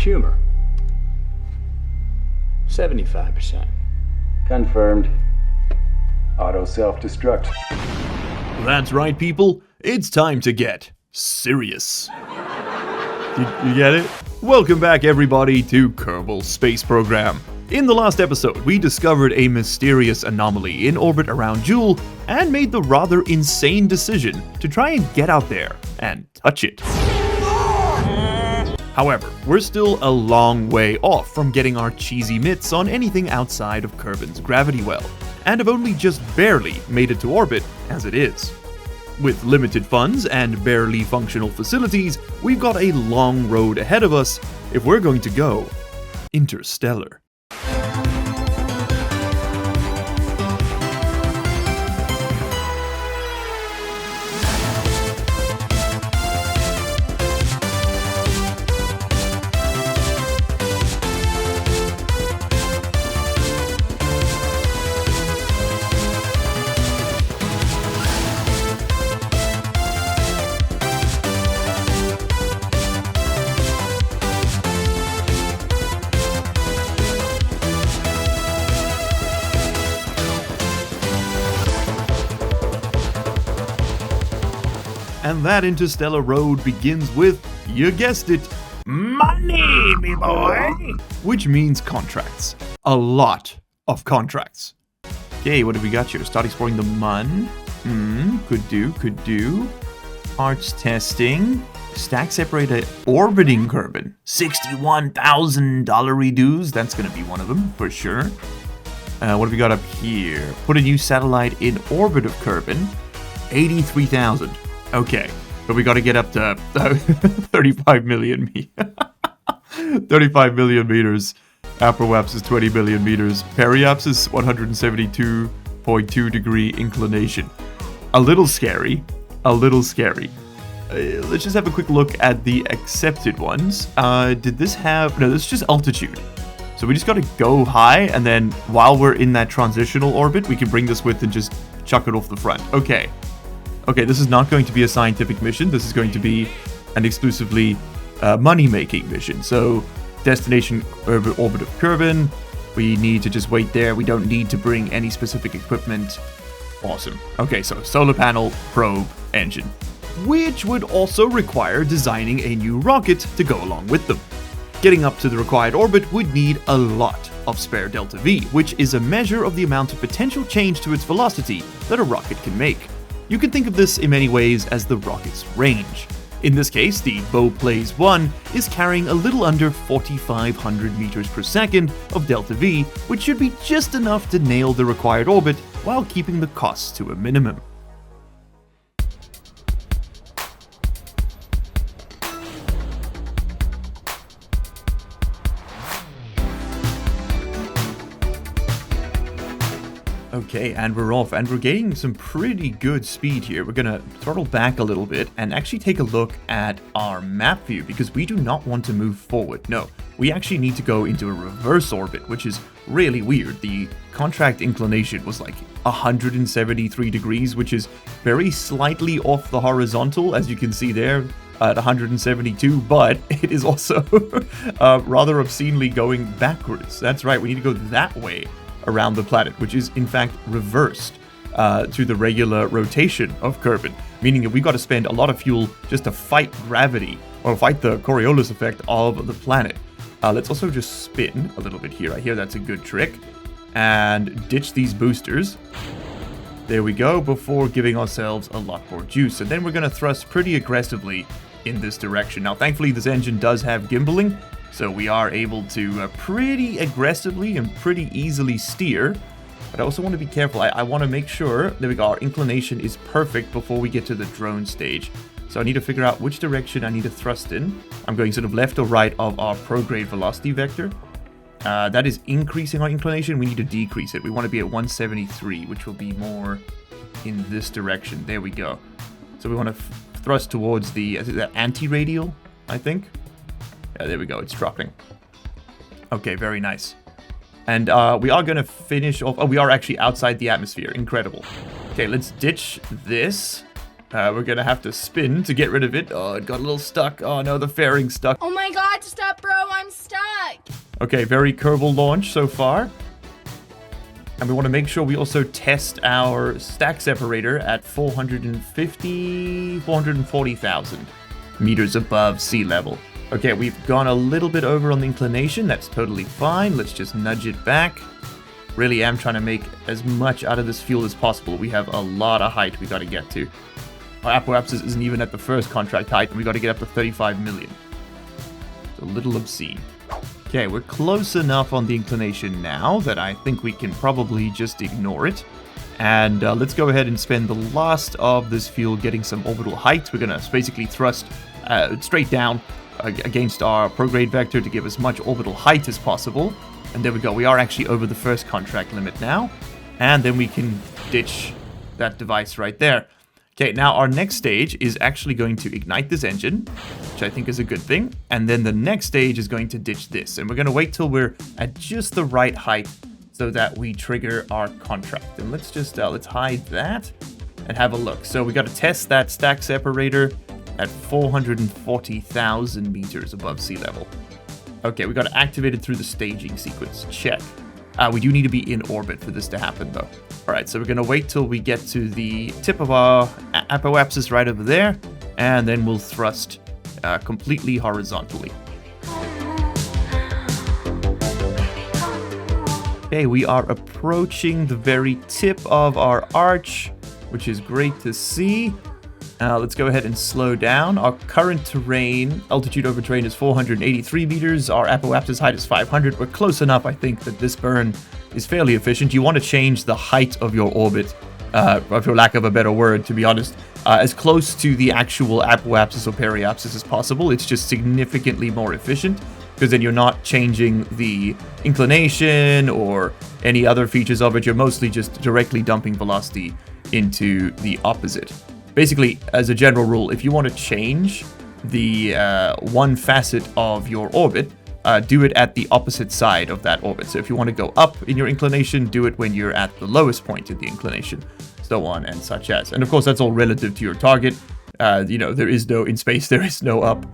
humor. 75%. Confirmed. Auto self-destruct. That's right, people. It's time to get serious. You get it? Welcome back, everybody, to Kerbal Space Program. In the last episode, we discovered a mysterious anomaly in orbit around Jool and made the rather insane decision to try and get out there and touch it. However, we're still a long way off from getting our cheesy mitts on anything outside of Kerbin's gravity well, and have only just barely made it to orbit as it is. With limited funds and barely functional facilities, we've got a long road ahead of us if we're going to go interstellar. And that interstellar road begins with, you guessed it, money, me boy! Which means contracts. A lot of contracts. Okay, what have we got here? Start exploring the mun. Could do. Parts testing. Stack separator orbiting Kerbin. $61,000 dues. That's gonna be one of them, for sure. What have we got up here? Put a new satellite in orbit of Kerbin. 83,000. Okay, but we got to get up to 35 million 35 million meters. Apoapsis is 20 million meters. Periapsis is 172.2 degree inclination. A little scary. Let's just have a quick look at the accepted ones. Did this have... No, this is just altitude. So we just got to go high, and then while we're in that transitional orbit, we can bring this with and just chuck it off the front. Okay, this is not going to be a scientific mission. This is going to be an exclusively money-making mission. So, destination orbit of Kerbin. We need to just wait there. We don't need to bring any specific equipment. Awesome. Okay, so solar panel, probe, engine. Which would also require designing a new rocket to go along with them. Getting up to the required orbit would need a lot of spare delta V, which is a measure of the amount of potential change to its velocity that a rocket can make. You can think of this in many ways as the rocket's range. In this case, the Beauplaise 1 is carrying a little under 4,500 meters per second of delta V, which should be just enough to nail the required orbit while keeping the costs to a minimum. Okay, and we're off, and we're gaining some pretty good speed here. We're gonna throttle back a little bit and actually take a look at our map view, because we do not want to move forward. No, we actually need to go into a reverse orbit, which is really weird. The contract inclination was like 173 degrees, which is very slightly off the horizontal, as you can see there at 172, but it is also rather obscenely going backwards. That's right, we need to go that way around the planet, which is in fact reversed to the regular rotation of Kerbin, meaning that we got to spend a lot of fuel just to fight gravity, or fight the Coriolis effect of the planet. Let's also just spin a little bit here. I hear that's a good trick. And ditch these boosters. There we go, before giving ourselves a lot more juice. And then we're going to thrust pretty aggressively in this direction. Now, thankfully, this engine does have gimbaling, so we are able to pretty aggressively and pretty easily steer. But I also want to be careful. I want to make sure that our inclination is perfect before we get to the drone stage. So I need to figure out which direction I need to thrust in. I'm going sort of left or right of our prograde velocity vector. That is increasing our inclination. We need to decrease it. We want to be at 173, which will be more in this direction. There we go. So we want to thrust towards the anti-radial, I think. Yeah, there we go. It's dropping. Okay, very nice. And we are going to finish off... Oh, we are actually outside the atmosphere. Incredible. Okay, let's ditch this. We're going to have to spin to get rid of it. Oh, it got a little stuck. Oh, no, the fairing's stuck. Oh my god, stop, bro. I'm Okay, very Kerbal launch so far. And we want to make sure we also test our stack separator at 440,000 meters above sea level. Okay, we've gone a little bit over on the inclination. That's totally fine. Let's just nudge it back. Really am trying to make as much out of this fuel as possible. We have a lot of height we got to get to. Our apoapsis isn't even at the first contract height, and we got to get up to 35 million. It's a little obscene. Okay, we're close enough on the inclination now that I think we can probably just ignore it. And let's go ahead and spend the last of this fuel getting some orbital height. We're going to basically thrust straight down against our prograde vector to give as much orbital height as possible. And there we go. We are actually over the first contract limit now. And then we can ditch that device right there. Okay, now our next stage is actually going to ignite this engine, which I think is a good thing. And then the next stage is going to ditch this. And we're going to wait till we're at just the right height so that we trigger our contract. And let's just, let's hide that and have a look. So we got to test that stack separator at 440,000 meters above sea level. Okay, we got to activate it through the staging sequence. Check. We do need to be in orbit for this to happen, though. All right, so we're going to wait till we get to the tip of our apoapsis right over there, and then we'll thrust completely horizontally. Okay, we are approaching the very tip of our arch, which is great to see. Let's go ahead and slow down. Our current terrain, altitude over terrain, is 483 meters. Our apoapsis height is 500. We're close enough, I think, that this burn is fairly efficient. You want to change the height of your orbit, for lack of a better word, to be honest, as close to the actual apoapsis or periapsis as possible. It's just significantly more efficient, because then you're not changing the inclination or any other features of it. You're mostly just directly dumping velocity into the opposite. Basically, as a general rule, if you want to change the one facet of your orbit, do it at the opposite side of that orbit. So if you want to go up in your inclination, do it when you're at the lowest point in the inclination, so on and such as. And of course, that's all relative to your target. You know, there is no, in space, there is no up.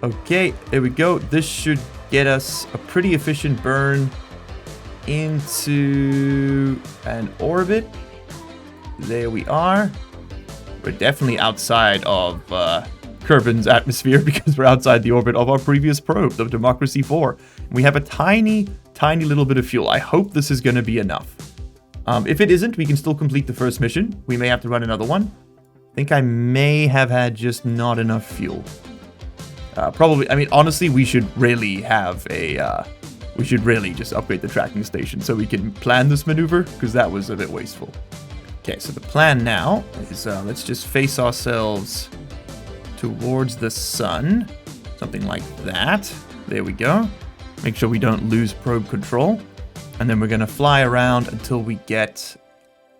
Okay, there we go. This should get us a pretty efficient burn into an orbit. There we are. We're definitely outside of Kerbin's atmosphere because we're outside the orbit of our previous probe, the Democracy 4. We have a tiny, tiny little bit of fuel. I hope this is going to be enough. If it isn't, we can still complete the first mission. We may have to run another one. I think I may have had just not enough fuel. Probably, I mean, honestly, we should really have a... we should really just upgrade the tracking station so we can plan this maneuver, because that was a bit wasteful. Okay, so the plan now is let's just face ourselves towards the sun. Something like that. There we go. Make sure we don't lose probe control. And then we're going to fly around until we get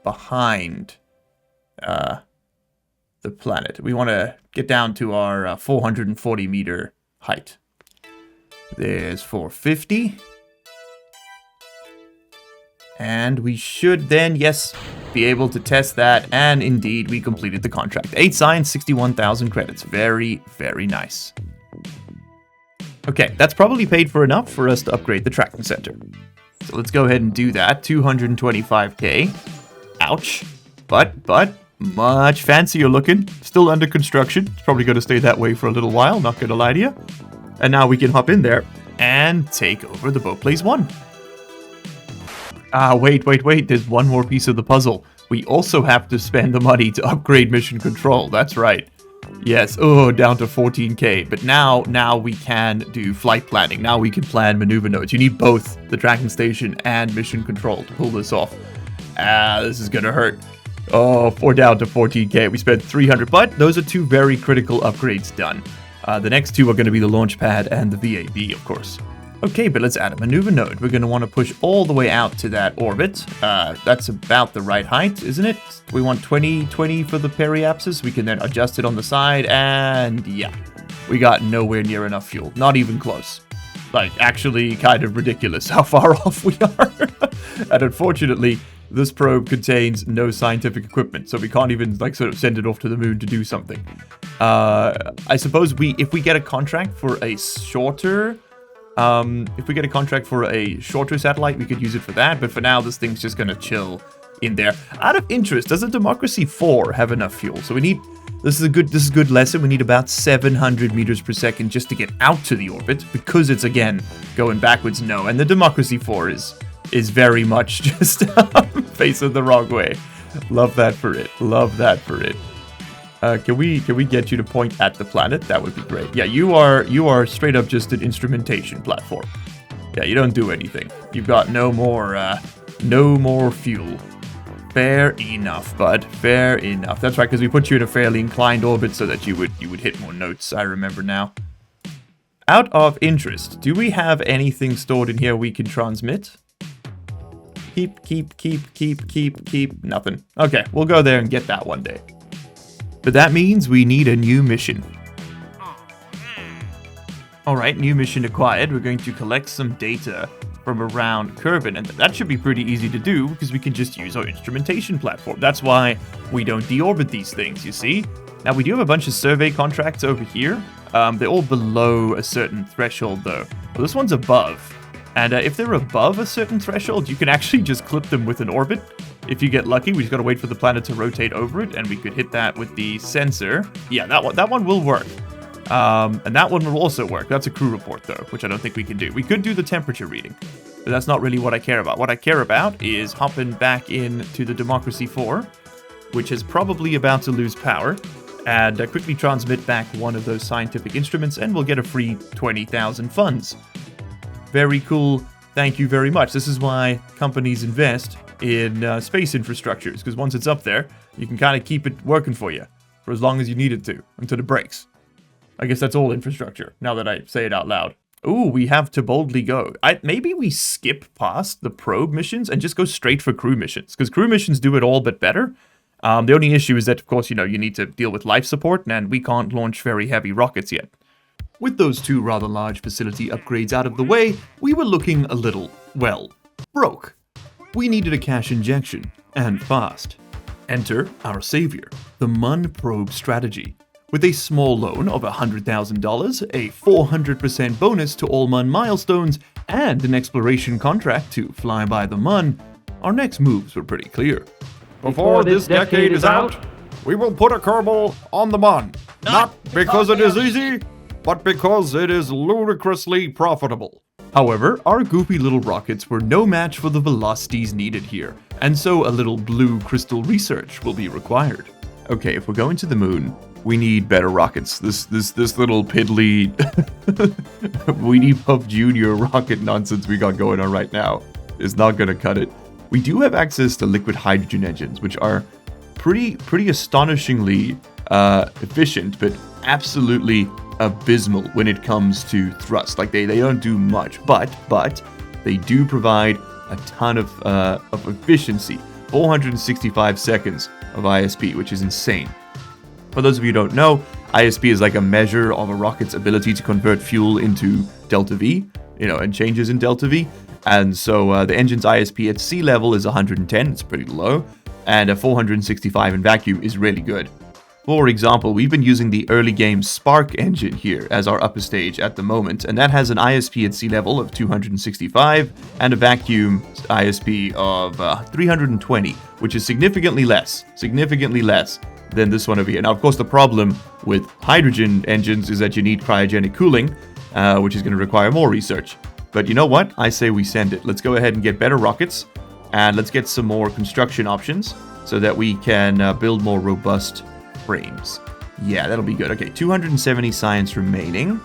behind the planet. We want to get down to our 440 meter height. There's 450. And we should then, yes, be able to test that. And indeed, we completed the contract. 8 signs, 61,000 credits. Very, very nice. Okay, that's probably paid for enough for us to upgrade the tracking center. So let's go ahead and do that. 225k. Ouch. But, much fancier looking. Still under construction. It's probably going to stay that way for a little while, not going to lie to you. And now we can hop in there and take over the Boat Plays 1. Wait. There's one more piece of the puzzle. We also have to spend the money to upgrade mission control. That's right. Yes, down to 14k. But now we can do flight planning. Now we can plan maneuver nodes. You need both the tracking station and mission control to pull this off. This is gonna hurt. We're down to 14k. We spent 300, but those are two very critical upgrades done. The next two are going to be the launchpad and the VAB, of course. Okay, but let's add a maneuver node. We're going to want to push all the way out to that orbit. That's about the right height, isn't it? We want 20 for the periapsis. We can then adjust it on the side, and yeah, we got nowhere near enough fuel. Not even close. Like, actually kind of ridiculous how far off we are. And unfortunately, this probe contains no scientific equipment, so we can't even, like, sort of send it off to the moon to do something. I suppose if we get a contract for a shorter If we get a contract for a shorter satellite, we could use it for that. But for now, this thing's just going to chill in there. Out of interest, does the Democracy 4 have enough fuel? So we need... This is a good lesson. We need about 700 meters per second just to get out to the orbit. Because it's, again, going backwards, no. And the Democracy 4 is very much just facing the wrong way. Love that for it. Love that for it. Can we get you to point at the planet? That would be great. Yeah, you are straight up just an instrumentation platform. Yeah, you don't do anything. You've got no more fuel. Fair enough, bud. Fair enough. That's right, because we put you in a fairly inclined orbit so that you would hit more notes. I remember now. Out of interest, do we have anything stored in here we can transmit? Keep. Nothing. Okay, we'll go there and get that one day. But that means we need a new mission. Alright, new mission acquired. We're going to collect some data from around Kerbin, and that should be pretty easy to do because we can just use our instrumentation platform. That's why we don't deorbit these things, you see? Now, we do have a bunch of survey contracts over here. They're all below a certain threshold, though. Well, this one's above. And if they're above a certain threshold, you can actually just clip them with an orbit. If you get lucky, we just gotta wait for the planet to rotate over it, and we could hit that with the sensor. Yeah, that one will work. And that one will also work. That's a crew report, though, which I don't think we can do. We could do the temperature reading, but that's not really what I care about. What I care about is hopping back into the Democracy 4, which is probably about to lose power, and quickly transmit back one of those scientific instruments, and we'll get a free 20,000 funds. Very cool. Thank you very much. This is why companies invest in space infrastructures, because once it's up there, you can kind of keep it working for you for as long as you need it to, until it breaks. I guess that's all infrastructure, now that I say it out loud. Ooh, we have to boldly go. Maybe we skip past the probe missions and just go straight for crew missions, because crew missions do it all but better. The only issue is that, of course, you need to deal with life support, and we can't launch very heavy rockets yet. With those two rather large facility upgrades out of the way, we were looking a little, well, broke. We needed a cash injection, and fast. Enter our savior, the Mun probe strategy. With a small loan of $100,000, a 400% bonus to all Mun milestones, and an exploration contract to fly by the Mun, our next moves were pretty clear. Before this decade is out, we will put a Kerbal on the Mun. Not because it is easy, but because it is ludicrously profitable. However, our goofy little rockets were no match for the velocities needed here, and so a little blue crystal research will be required. Okay, if we're going to the moon, we need better rockets. This little piddly Weedy Puff Jr. rocket nonsense we got going on right now is not gonna cut it. We do have access to liquid hydrogen engines, which are pretty astonishingly efficient, but absolutely abysmal when it comes to thrust. Like they don't do much, but they do provide a ton of efficiency. 465 seconds of ISP, which is insane. For those of you who don't know, ISP is like a measure of a rocket's ability to convert fuel into delta V, and changes in delta V. And so the engine's ISP at sea level is 110, it's pretty low, and a 465 in vacuum is really good. For example, we've been using the early game Spark engine here as our upper stage at the moment, and that has an ISP at sea level of 265 and a vacuum ISP of 320, which is significantly less than this one over here. Now, of course, the problem with hydrogen engines is that you need cryogenic cooling, which is going to require more research. But you know what? I say we send it. Let's go ahead and get better rockets, and let's get some more construction options so that we can build more robust frames. Yeah, that'll be good. Okay, 270 science remaining.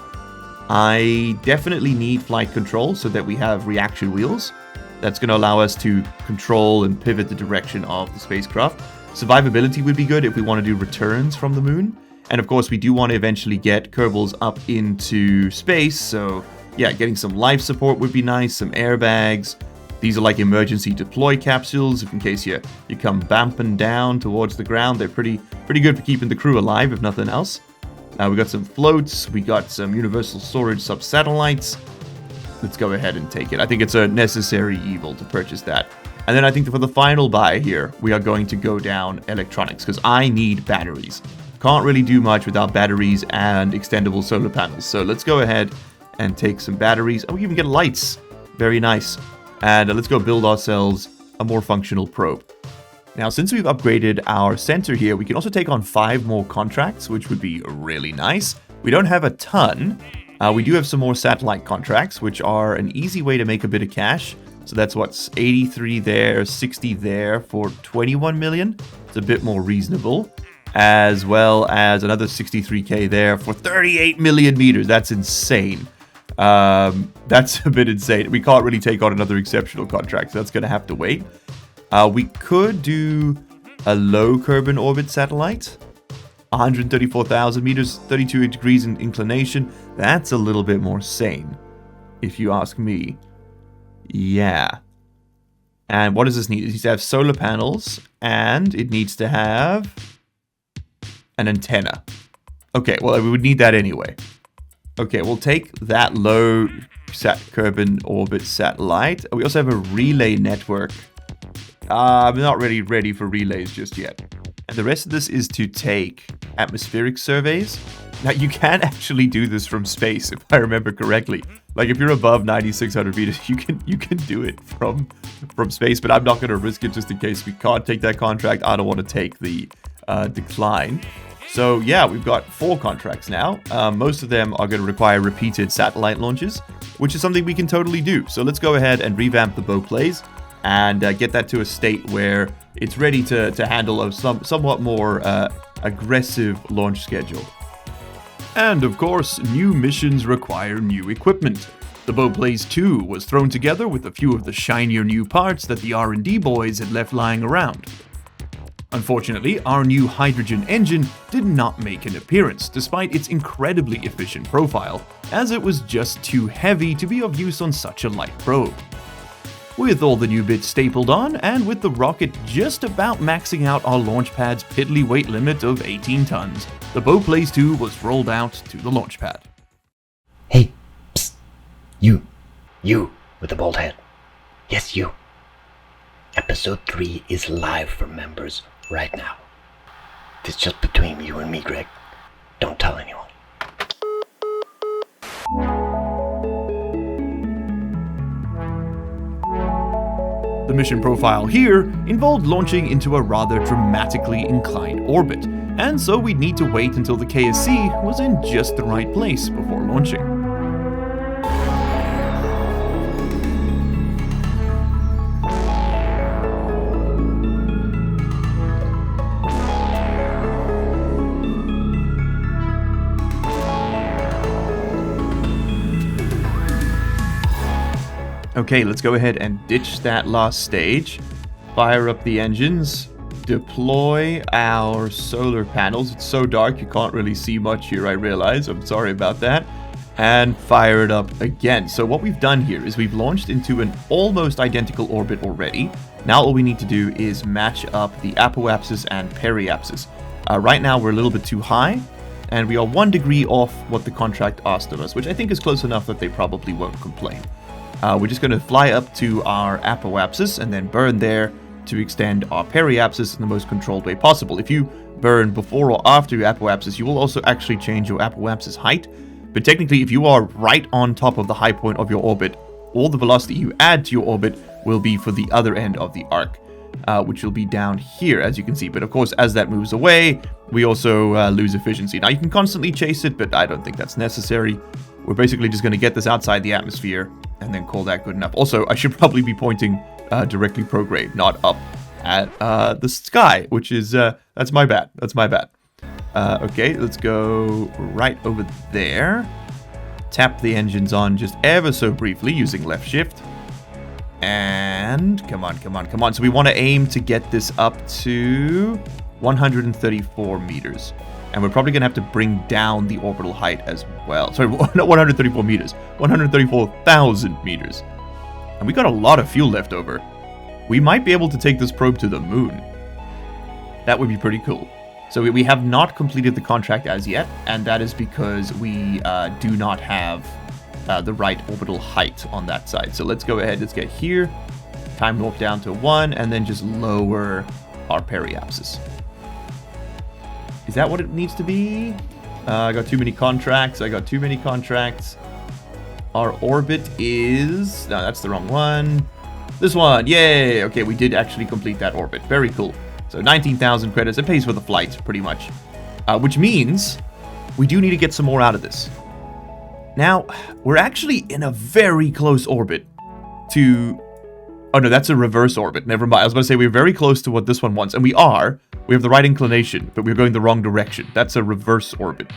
I definitely need flight control so that we have reaction wheels. That's going to allow us to control and pivot the direction of the spacecraft. Survivability would be good if we want to do returns from the moon. And of course, we do want to eventually get Kerbals up into space. So yeah, getting some life support would be nice, some airbags. These are like emergency deploy capsules, if in case you come bamping down towards the ground. They're pretty good for keeping the crew alive, if nothing else. We got some floats, we got some universal storage sub-satellites. Let's go ahead and take it. I think it's a necessary evil to purchase that. And then I think for the final buy here, we are going to go down electronics, because I need batteries. Can't really do much without batteries and extendable solar panels. So let's go ahead and take some batteries. Oh, we even get lights. Very nice. And let's go build ourselves a more functional probe. Now, since we've upgraded our center here, we can also take on 5 more contracts, which would be really nice. We don't have a ton. We do have some more satellite contracts, which are an easy way to make a bit of cash. So that's what's 83 there, 60 there for 21 million. It's a bit more reasonable. As well as another 63k there for 38 million meters. That's insane. That's a bit insane. We can't really take on another exceptional contract, so that's going to have to wait. We could do a low Kerbal orbit satellite. 134,000 meters, 32 degrees in inclination. That's a little bit more sane, if you ask me. Yeah. And what does this need? It needs to have solar panels, and it needs to have an antenna. Okay, well, we would need that anyway. Okay, we'll take that low Kerbal orbit satellite. We also have a relay network. I'm not really ready for relays just yet. And the rest of this is to take atmospheric surveys. Now, you can actually do this from space, if I remember correctly. Like, if you're above 9,600 meters, you can do it from space, but I'm not going to risk it just in case we can't take that contract. I don't want to take the decline. So, yeah, we've got 4 contracts now. Most of them are going to require repeated satellite launches, which is something we can totally do. So let's go ahead and revamp the bow plays and get that to a state where it's ready to handle a somewhat more aggressive launch schedule. And of course, new missions require new equipment. The bow plays 2 was thrown together with a few of the shinier new parts that the R&D boys had left lying around. Unfortunately, our new hydrogen engine did not make an appearance, despite its incredibly efficient profile, as it was just too heavy to be of use on such a light probe. With all the new bits stapled on, and with the rocket just about maxing out our launch pad's piddly weight limit of 18 tons, the bow plays 2 was rolled out to the launch pad. Hey, psst, you with the bald head. Yes, you. Episode 3 is live for members right now. It's just between you and me, Greg. Don't tell anyone. The mission profile here involved launching into a rather dramatically inclined orbit, and so we'd need to wait until the KSC was in just the right place before launching. Okay, let's go ahead and ditch that last stage. Fire up the engines. Deploy our solar panels. It's so dark you can't really see much here, I realize. I'm sorry about that. And fire it up again. So what we've done here is we've launched into an almost identical orbit already. Now all we need to do is match up the apoapsis and periapsis. Right now we're a little bit too high, and we are 1 degree off what the contract asked of us, which I think is close enough that they probably won't complain. We're just going to fly up to our apoapsis and then burn there to extend our periapsis in the most controlled way possible. If you burn before or after your apoapsis, you will also actually change your apoapsis height. But technically, if you are right on top of the high point of your orbit, all the velocity you add to your orbit will be for the other end of the arc, which will be down here, as you can see. But of course, as that moves away, we also lose efficiency. Now, you can constantly chase it, but I don't think that's necessary. We're basically just going to get this outside the atmosphere and then call that good enough. Also, I should probably be pointing directly prograde, not up at the sky, which is, that's my bad. That's my bad. Okay, let's go right over there. Tap the engines on just ever so briefly using left shift. And come on, come on, come on. So we want to aim to get this up to 134 meters. And we're probably going to have to bring down the orbital height as well. Sorry, not 134 meters. 134,000 meters. And we got a lot of fuel left over. We might be able to take this probe to the moon. That would be pretty cool. So we have not completed the contract as yet. And that is because we do not have the right orbital height on that side. So let's go ahead. Let's get here. Time warp down to 1. And then just lower our periapsis. Is that what it needs to be? I got too many contracts. Our orbit is... No, that's the wrong one. This one, yay! Okay, we did actually complete that orbit. Very cool. So 19,000 credits. It pays for the flight, pretty much. Which means we do need to get some more out of this. Now, we're actually in a very close orbit to... Oh no, that's a reverse orbit. Never mind. I was going to say we're very close to what this one wants. And we are. We have the right inclination, but we're going the wrong direction. That's a reverse orbit,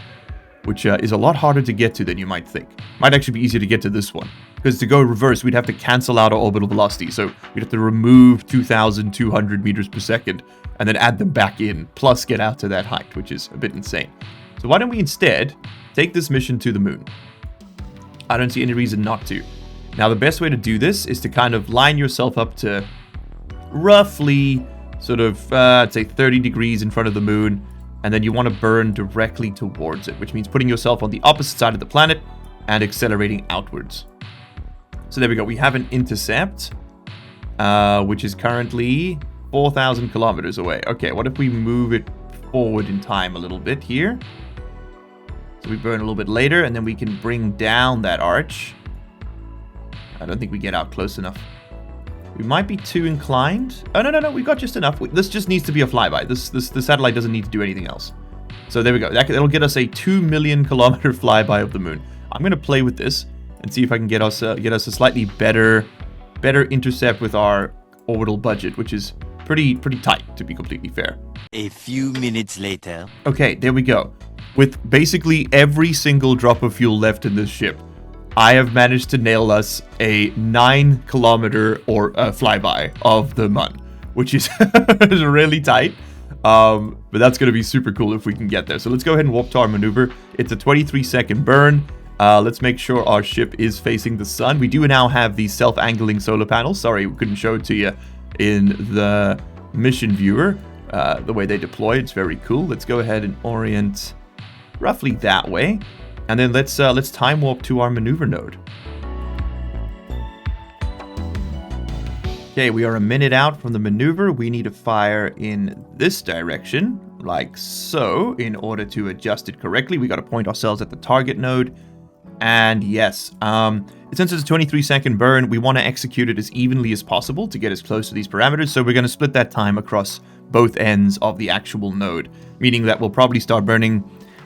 which is a lot harder to get to than you might think. Might actually be easier to get to this one. Because to go reverse, we'd have to cancel out our orbital velocity. So we'd have to remove 2,200 meters per second and then add them back in, plus get out to that height, which is a bit insane. So why don't we instead take this mission to the moon? I don't see any reason not to. Now, the best way to do this is to kind of line yourself up to roughly sort of, I'd say 30 degrees in front of the moon, and then you want to burn directly towards it, which means putting yourself on the opposite side of the planet and accelerating outwards. So there we go. We have an intercept, which is currently 4,000 kilometers away. Okay, what if we move it forward in time a little bit here? So we burn a little bit later, and then we can bring down that arch. I don't think we get out close enough. We might be too inclined. Oh, no, we got just enough. This just needs to be a flyby. The satellite doesn't need to do anything else. So there we go. That'll get us a 2 million kilometer flyby of the moon. I'm going to play with this and see if I can get us a slightly better intercept with our orbital budget, which is pretty tight, to be completely fair. A few minutes later. Okay, there we go. With basically every single drop of fuel left in this ship, I have managed to nail us a 9 kilometer or flyby of the Mun, which is really tight. But that's going to be super cool if we can get there. So let's go ahead and warp to our maneuver. It's a 23-second burn. Let's make sure our ship is facing the sun. We do now have these self-angling solar panels. Sorry, we couldn't show it to you in the mission viewer. The way they deploy, it's very cool. Let's go ahead and orient roughly that way. And then let's time warp to our maneuver node. Okay, we are a minute out from the maneuver. We need to fire in this direction, like so, in order to adjust it correctly. We got to point ourselves at the target node. And yes, since it's a 23-second burn, we want to execute it as evenly as possible to get as close to these parameters. So we're going to split that time across both ends of the actual node, meaning that we'll probably start burning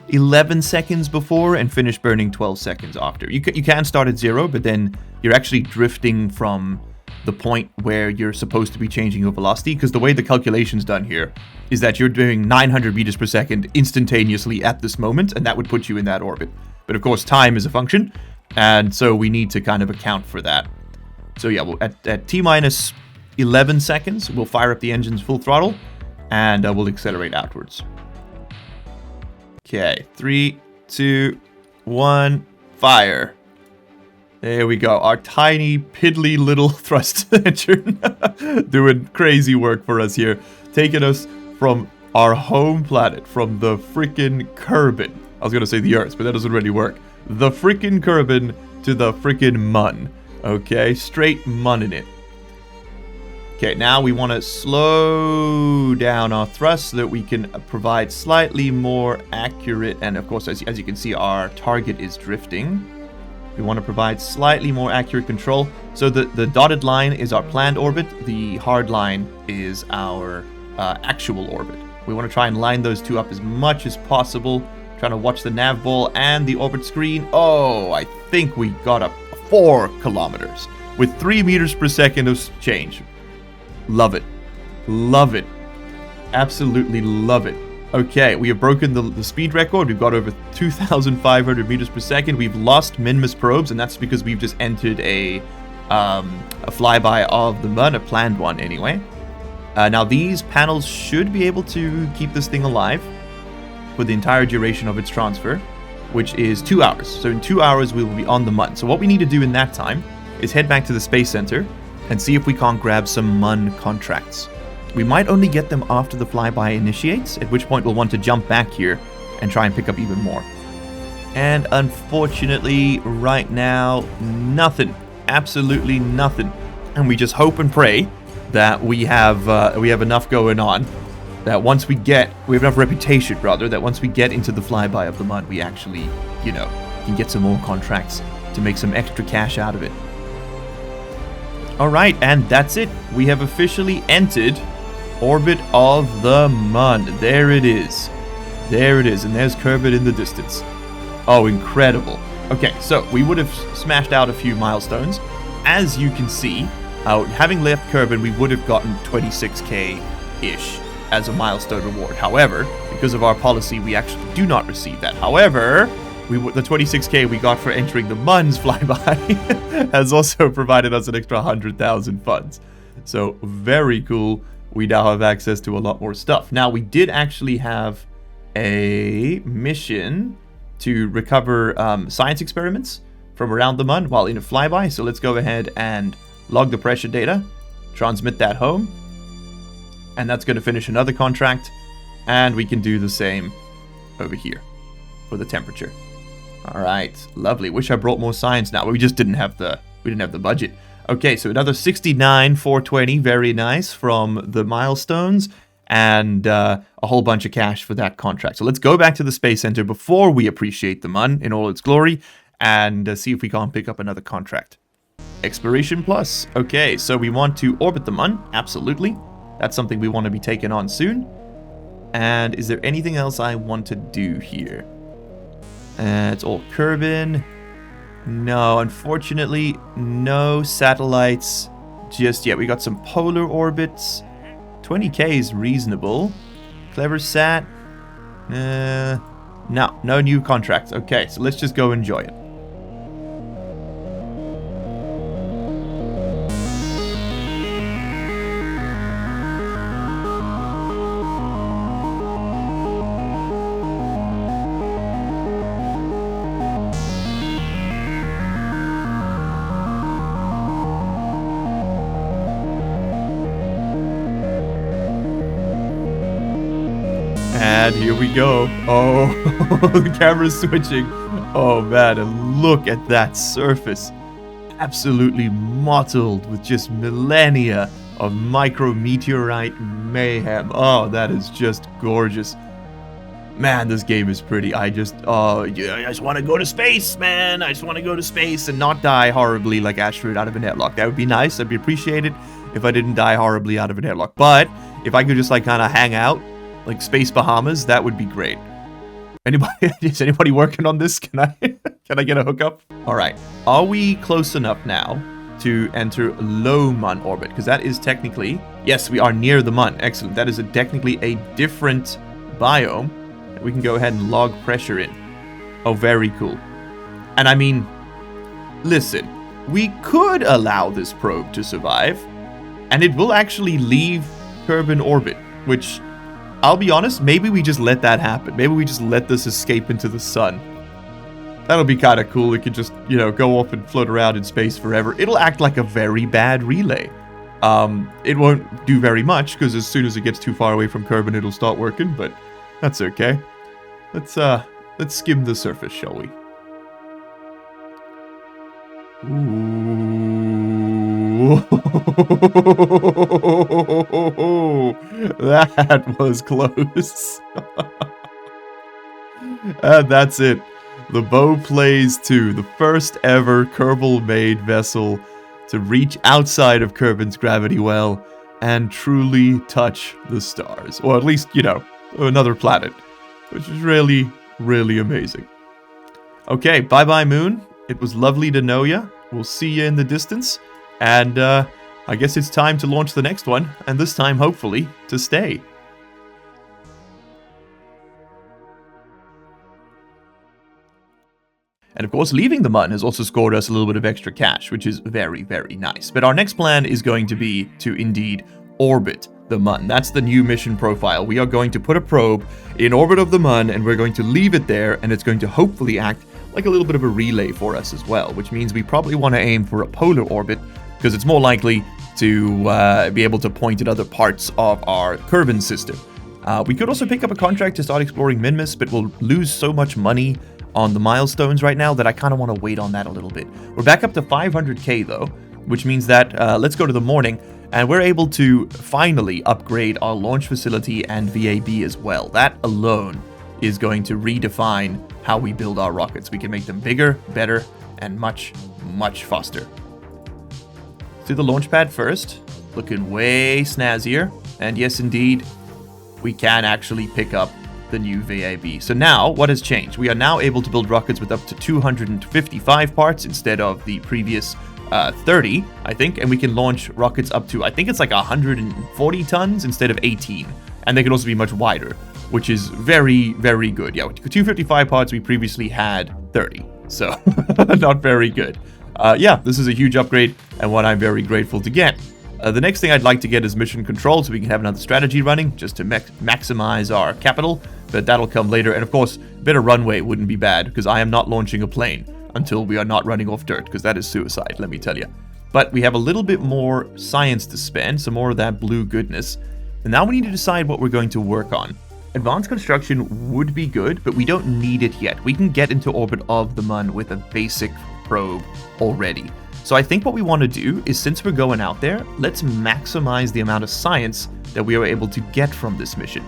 11 seconds before and finish burning 12 seconds after. You can start at 0, but then you're actually drifting from the point where you're supposed to be changing your velocity, because the way the calculation's done here is that you're doing 900 meters per second instantaneously at this moment, and that would put you in that orbit. But of course, time is a function, and so we need to kind of account for that. So yeah, at T-minus 11 seconds, we'll fire up the engines full throttle, and we'll accelerate outwards. Okay, 3, 2, 1, fire. There we go. Our tiny, piddly little thrust engine doing crazy work for us here. Taking us from our home planet, from the frickin' Kerbin. I was going to say the Earth, but that doesn't really work. The frickin' Kerbin to the frickin' Mun. Okay, straight munning it. Okay, now we want to slow down our thrust so that we can provide slightly more accurate, and of course, as you can see, our target is drifting. We want to provide slightly more accurate control. So the dotted line is our planned orbit. The hard line is our actual orbit. We want to try and line those two up as much as possible. Trying to watch the nav ball and the orbit screen. Oh, I think we got up 4 kilometers with 3 meters per second of change. Love it. Love it. Absolutely love it. Okay, we have broken the speed record. We've got over 2,500 meters per second. We've lost Minmus probes, and that's because we've just entered a flyby of the Mun, a planned one anyway. Now, these panels should be able to keep this thing alive for the entire duration of its transfer, which is 2 hours. So in 2 hours, we will be on the Mun. So what we need to do in that time is head back to the Space Center and see if we can't grab some Mun contracts. We might only get them after the flyby initiates, at which point we'll want to jump back here and try and pick up even more. And unfortunately, right now, nothing. Absolutely nothing. And we just hope and pray that we have enough going on, that once we have enough reputation, rather, that once we get into the flyby of the Mun, we actually, can get some more contracts to make some extra cash out of it. Alright, and that's it. We have officially entered orbit of the Mun. There it is. There it is, and there's Kerbal in the distance. Oh, incredible. Okay, so we would have smashed out a few milestones. As you can see, having left Kerbal, we would have gotten 26k-ish as a milestone reward. However, because of our policy, we actually do not receive that. However, the 26k we got for entering the Mun's flyby has also provided us an extra 100,000 funds. So, very cool. We now have access to a lot more stuff. Now, we did actually have a mission to recover science experiments from around the Mun while in a flyby. So let's go ahead and log the pressure data, transmit that home, and that's going to finish another contract. And we can do the same over here for the temperature. All right, lovely. Wish I brought more science now. We just didn't have the budget. Okay, so another 69,420, very nice from the milestones. And a whole bunch of cash for that contract. So let's go back to the Space Center before we appreciate the Mun in all its glory and see if we can't pick up another contract. Exploration Plus. Okay, so we want to orbit the Mun. Absolutely. That's something we want to be taking on soon. And is there anything else I want to do here? It's all Kerbin. No, unfortunately, no satellites just yet. We got some polar orbits. 20k is reasonable. Clever sat. No new contracts. Okay, so let's just go enjoy it. And here we go. Oh, the camera's switching. Oh man, and look at that surface. Absolutely mottled with just millennia of micrometeorite mayhem. Oh, that is just gorgeous. Man, this game is pretty. I just want to go to space, man. I just want to go to space and not die horribly like asteroid out of an airlock. That would be nice. I'd be appreciated if I didn't die horribly out of an airlock. But if I could just like kind of hang out like Space Bahamas, that would be great. Is anybody working on this? Can I get a hookup? All right. Are we close enough now to enter low Mun orbit? Because that is technically, yes, we are near the Mun. Excellent. That is technically a different biome. We can go ahead and log pressure in. Oh, very cool. And I mean, listen, we could allow this probe to survive, and it will actually leave Kerbin orbit, which, I'll be honest, maybe we just let that happen. Maybe we just let this escape into the sun. That'll be kind of cool. It could just, go off and float around in space forever. It'll act like a very bad relay. It won't do very much, because as soon as it gets too far away from Kerbin, it'll start working, but that's okay. Let's skim the surface, shall we? Ooh. That was close. And that's it. The bow plays 2, the first ever Kerbal-made vessel to reach outside of Kerbin's gravity well and truly touch the stars. Or at least, another planet. Which is really, really amazing. Okay, bye-bye, Moon. It was lovely to know ya. We'll see you in the distance. And I guess it's time to launch the next one. And this time, hopefully, to stay. And of course, leaving the Mun has also scored us a little bit of extra cash, which is very, very nice. But our next plan is going to be to indeed orbit the Mun. That's the new mission profile. We are going to put a probe in orbit of the Mun, and we're going to leave it there, and it's going to hopefully act like a little bit of a relay for us as well, which means we probably want to aim for a polar orbit, because it's more likely to be able to point at other parts of our Kerbin system. We could also pick up a contract to start exploring Minmus, but we'll lose so much money on the milestones right now that I kind of want to wait on that a little bit. We're back up to 500k though, which means that let's go to the morning, and we're able to finally upgrade our launch facility and VAB as well. That alone is going to redefine how we build our rockets. We can make them bigger, better, and much, much faster. To the launch pad first, looking way snazzier. And yes, indeed, we can actually pick up the new VAB. So now, what has changed? We are now able to build rockets with up to 255 parts instead of the previous 30, I think. And we can launch rockets up to, I think it's like 140 tons instead of 18. And they can also be much wider, which is very, very good. Yeah, with 255 parts, we previously had 30. So, not very good. Yeah, this is a huge upgrade and one I'm very grateful to get. The next thing I'd like to get is mission control so we can have another strategy running just to maximize our capital, but that'll come later. And of course, a bit of runway wouldn't be bad because I am not launching a plane until we are not running off dirt, because that is suicide, let me tell you. But we have a little bit more science to spend, some more of that blue goodness. And now we need to decide what we're going to work on. Advanced construction would be good, but we don't need it yet. We can get into orbit of the Mun with a basic probe already. So I think what we want to do is, since we're going out there, let's maximize the amount of science that we are able to get from this mission.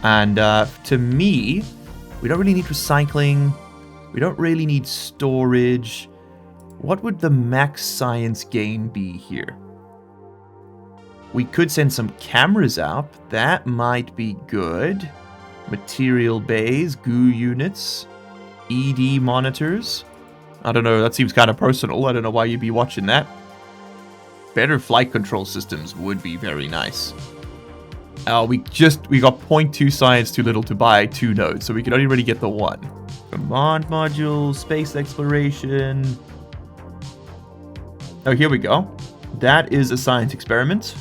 And to me, we don't really need recycling. We don't really need storage. What would the max science gain be here? We could send some cameras out. That might be good. Material bays, goo units, ED monitors. I don't know, that seems kind of personal. I don't know why you'd be watching that. Better flight control systems would be very nice. We got 0.2 science too little to buy 2 nodes, so we can only really get the 1. Command module, space exploration. Oh, here we go. That is a science experiment.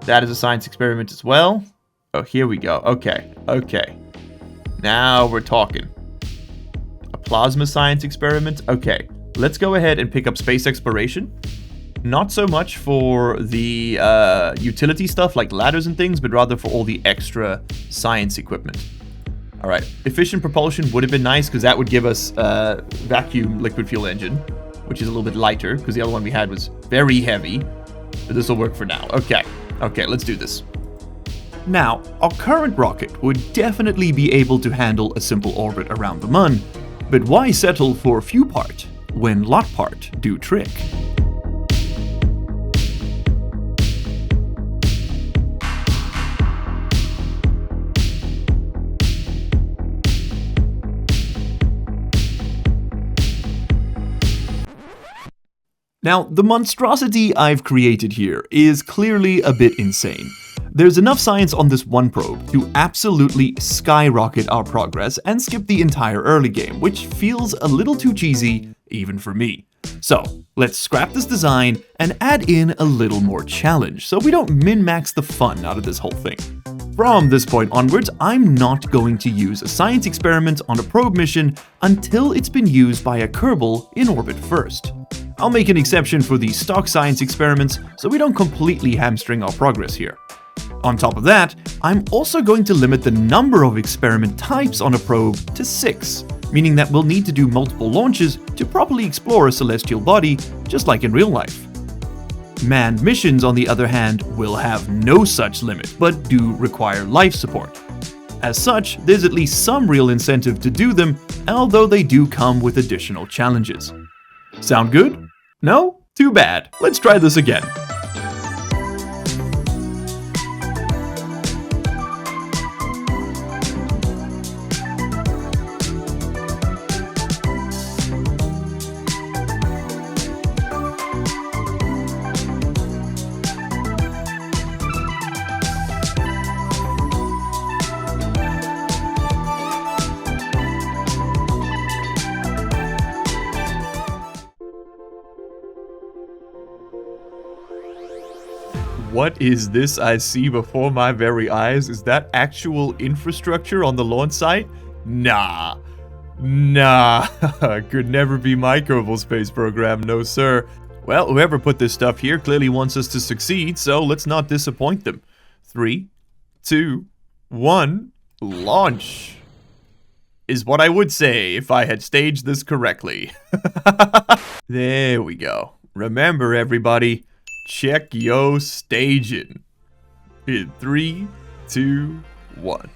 That is a science experiment as well. Oh, here we go. Okay. Now we're talking. A plasma science experiment. Okay, let's go ahead and pick up space exploration. Not so much for the utility stuff like ladders and things, but rather for all the extra science equipment. All right, efficient propulsion would have been nice because that would give us vacuum liquid fuel engine, which is a little bit lighter because the other one we had was very heavy. But this will work for now. Okay, let's do this. Now, our current rocket would definitely be able to handle a simple orbit around the Mun, but why settle for few part when lot part do trick? Now, the monstrosity I've created here is clearly a bit insane. There's enough science on this one probe to absolutely skyrocket our progress and skip the entire early game, which feels a little too cheesy even for me. So, let's scrap this design and add in a little more challenge so we don't min-max the fun out of this whole thing. From this point onwards, I'm not going to use a science experiment on a probe mission until it's been used by a Kerbal in orbit first. I'll make an exception for the stock science experiments so we don't completely hamstring our progress here. On top of that, I'm also going to limit the number of experiment types on a probe to 6, meaning that we'll need to do multiple launches to properly explore a celestial body, just like in real life. Manned missions, on the other hand, will have no such limit, but do require life support. As such, there's at least some real incentive to do them, although they do come with additional challenges. Sound good? No? Too bad. Let's try this again. What is this I see before my very eyes? Is that actual infrastructure on the launch site? Nah. Could never be my Kerbal Space Program, no sir. Well, whoever put this stuff here clearly wants us to succeed, so let's not disappoint them. 3, 2, 1, launch! Is what I would say if I had staged this correctly. There we go. Remember everybody, check yo staging. In 3, 2, 1.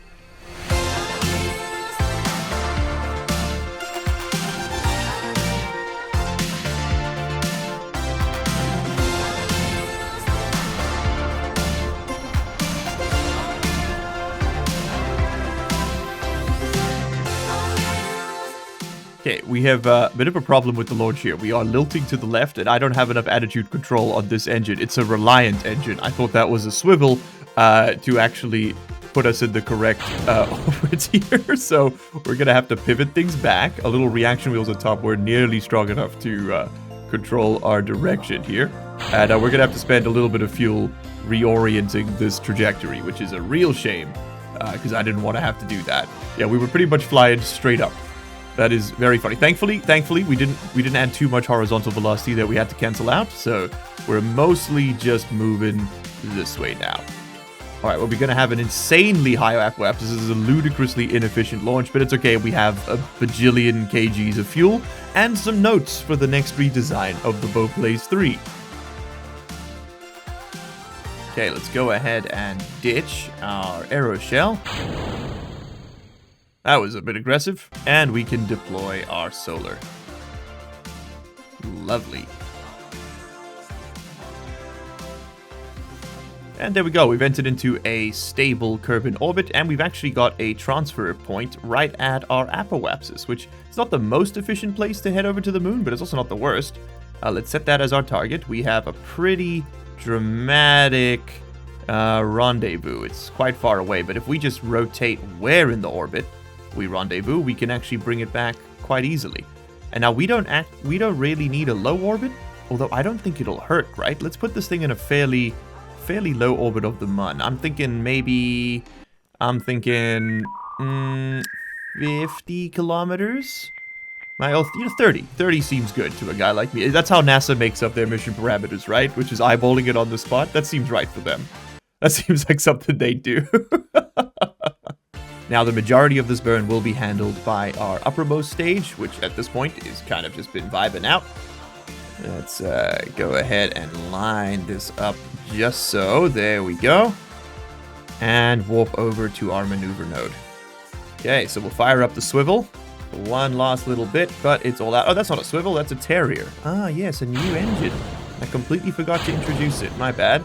Okay, we have a bit of a problem with the launch here. We are lilting to the left, and I don't have enough attitude control on this engine. It's a reliant engine. I thought that was a swivel to actually put us in the correct orbit here. So we're going to have to pivot things back. A little reaction wheels on top. We're nearly strong enough to control our direction here. And we're going to have to spend a little bit of fuel reorienting this trajectory, which is a real shame because I didn't want to have to do that. Yeah, we were pretty much flying straight up. That is very funny. Thankfully, we didn't add too much horizontal velocity that we had to cancel out, so we're mostly just moving this way now. All right, well, we're going to have an insanely high apoapsis. This is a ludicrously inefficient launch, but it's okay. We have a bajillion kgs of fuel and some notes for the next redesign of the Beauplace 3. Okay, let's go ahead and ditch our aeroshell. That was a bit aggressive. And we can deploy our solar. Lovely. And there we go. We've entered into a stable Kerbin orbit, and we've actually got a transfer point right at our apoapsis, which is not the most efficient place to head over to the moon, but it's also not the worst. Let's set that as our target. We have a pretty dramatic rendezvous. It's quite far away, but if we just rotate where in the orbit we rendezvous, we can actually bring it back quite easily. And now we don't really need a low orbit, although I don't think it'll hurt, right? Let's put this thing in a fairly low orbit of the Mun. I'm thinking 50 kilometers. 30 seems good to a guy like me. That's how NASA makes up their mission parameters, right? Which is eyeballing it on the spot. That seems right for them. That seems like something they do. Now, the majority of this burn will be handled by our uppermost stage, which at this point is kind of just been vibing out. Let's go ahead and line this up just so. There we go. And warp over to our maneuver node. Okay, so we'll fire up the swivel. One last little bit, but it's all out. Oh, that's not a swivel, that's a Terrier. Ah, yes, a new engine. I completely forgot to introduce it. My bad.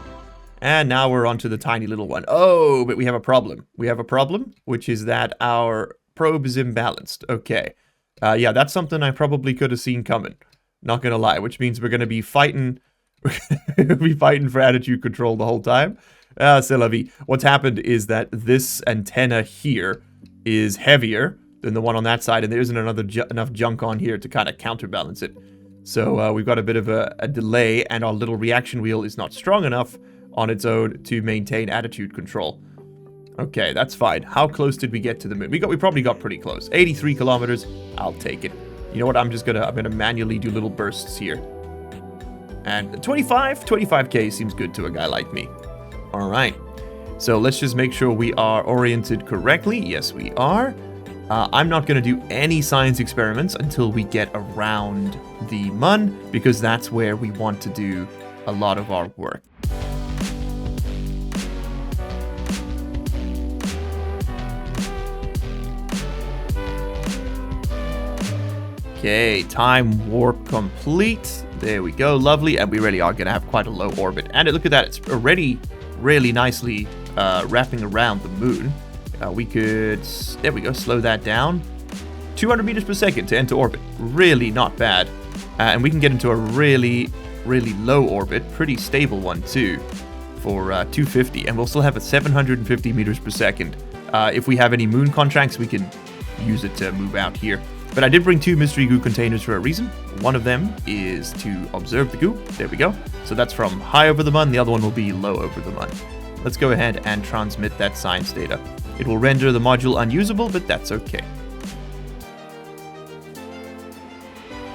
And now we're onto the tiny little one. Oh, but we have a problem. We have a problem, which is that our probe is imbalanced. Okay. Yeah, that's something I probably could have seen coming. Not gonna lie, which means we're gonna be fighting. We're gonna be fighting for attitude control the whole time. C'est la vie. What's happened is that this antenna here is heavier than the one on that side, and there isn't enough junk on here to kind of counterbalance it. So we've got a bit of a delay, and our little reaction wheel is not strong enough on its own to maintain attitude control. Okay, that's fine. How close did we get to the moon? We probably got pretty close. 83 kilometers. I'll take it. You know what? I'm gonna manually do little bursts here. And 25k seems good to a guy like me. All right. So let's just make sure we are oriented correctly. Yes, we are. I'm not going to do any science experiments until we get around the Mun, because that's where we want to do a lot of our work. Okay, time warp complete. There we go, lovely. And we really are going to have quite a low orbit. And look at that, it's already really nicely wrapping around the moon. We could, there we go, slow that down. 200 meters per second to enter orbit. Really not bad. And we can get into a really low orbit, pretty stable one too, for 250. And we'll still have a 750 meters per second. If we have any moon contracts, we can use it to move out here. But I did bring 2 mystery goo containers for a reason. One of them is to observe the goo. There we go. So that's from high over the Mun. The other one will be low over the Mun. Let's go ahead and transmit that science data. It will render the module unusable, but that's okay.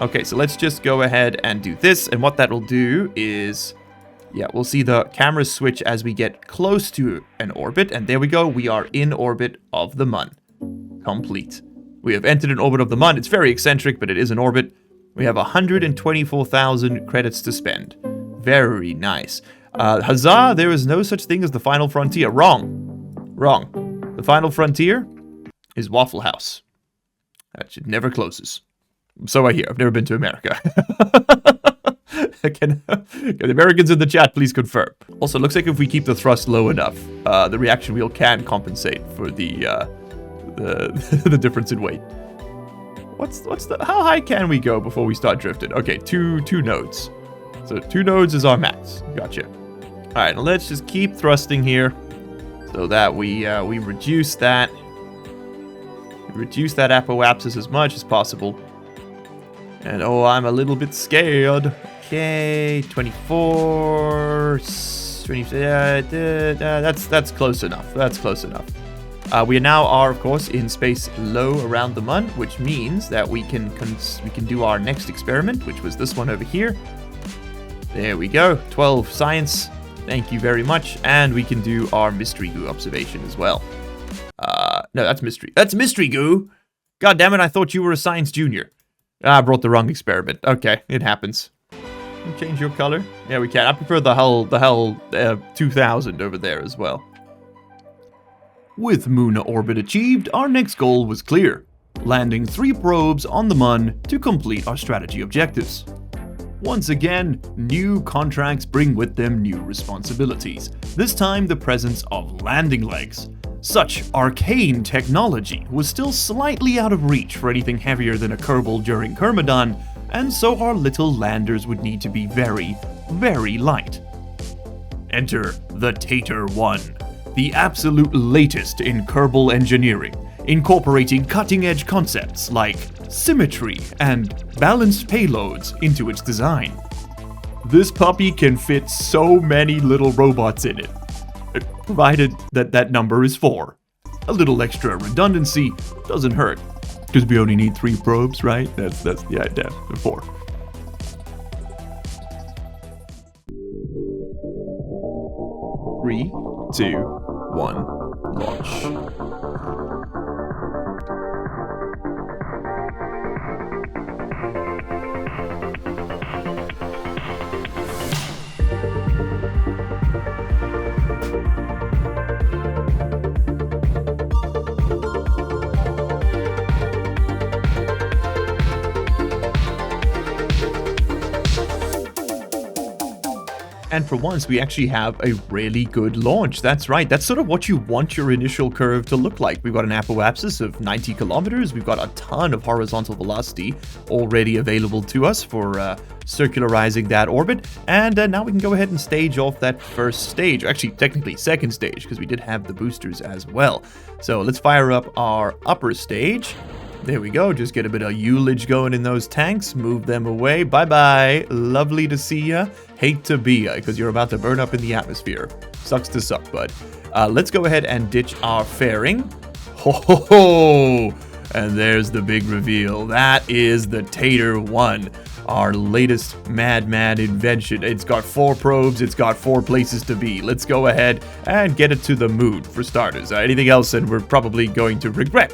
Okay, so let's just go ahead and do this. And what that will do is, yeah, we'll see the cameras switch as we get close to an orbit. And there we go. We are in orbit of the Mun. Complete. We have entered an orbit of the Mun. It's very eccentric, but it is an orbit. We have 124,000 credits to spend. Very nice. Huzzah, there is no such thing as the final frontier. Wrong. The final frontier is Waffle House. That shit never closes. So I hear. I've never been to America. Can the Americans in the chat please confirm? Also, it looks like if we keep the thrust low enough, the reaction wheel can compensate for the difference in weight. how high can we go before we start drifting? Okay, two nodes. So 2 nodes is our max. Gotcha. All right, let's just keep thrusting here so that we reduce that. Reduce that apoapsis as much as possible. And oh, I'm a little bit scared. Okay, 24. 20, that's close enough. That's close enough. We now are, of course, in space low around the Mun, which means that we can do our next experiment, which was this one over here. There we go. 12 science. Thank you very much. And we can do our mystery goo observation as well. No, that's mystery. That's mystery goo. God damn it! I thought you were a science junior. I brought the wrong experiment. Okay, it happens. Change your color? Yeah, we can. I prefer the Hull 2000 over there as well. With Munar orbit achieved, our next goal was clear: landing 3 probes on the Mun to complete our strategy objectives. Once again, new contracts bring with them new responsibilities, this time the presence of landing legs. Such arcane technology was still slightly out of reach for anything heavier than a Kerbal during Kermerica, and so our little landers would need to be very, very light. Enter the Tater 1, the absolute latest in Kerbal engineering, incorporating cutting-edge concepts like symmetry and balanced payloads into its design. This puppy can fit so many little robots in it, provided that that number is 4. A little extra redundancy doesn't hurt, because we only need 3 probes, right? That's the idea, 4. Three, 2, 1, launch. And for once, we actually have a really good launch. That's right. That's sort of what you want your initial curve to look like. We've got an apoapsis of 90 kilometers. We've got a ton of horizontal velocity already available to us for circularizing that orbit. And now we can go ahead and stage off that first stage. Actually, technically second stage, because we did have the boosters as well. So let's fire up our upper stage. There we go. Just get a bit of ullage going in those tanks. Move them away. Bye-bye. Lovely to see ya. Hate to be ya, because you're about to burn up in the atmosphere. Sucks to suck, bud. Let's go ahead and ditch our fairing. Ho ho ho! And there's the big reveal. That is the Tater 1. Our latest mad invention. It's got 4 probes. It's got 4 places to be. Let's go ahead and get it to the moon, for starters. Anything else, and we're probably going to regret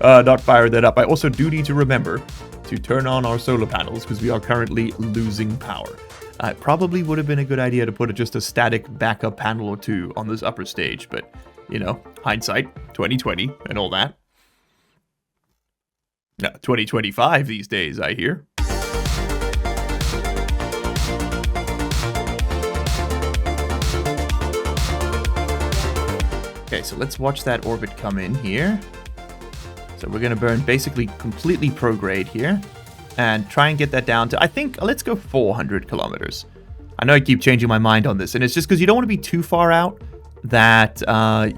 not firing that up. I also do need to remember to turn on our solar panels because we are currently losing power. It probably would have been a good idea to put just a static backup panel or 2 on this upper stage, but, you know, hindsight, 2020 and all that. No, 2025 these days, I hear. Okay, so let's watch that orbit come in here. So we're going to burn basically completely prograde here and try and get that down to, I think, let's go 400 kilometers. I know I keep changing my mind on this, and it's just because you don't want to be too far out that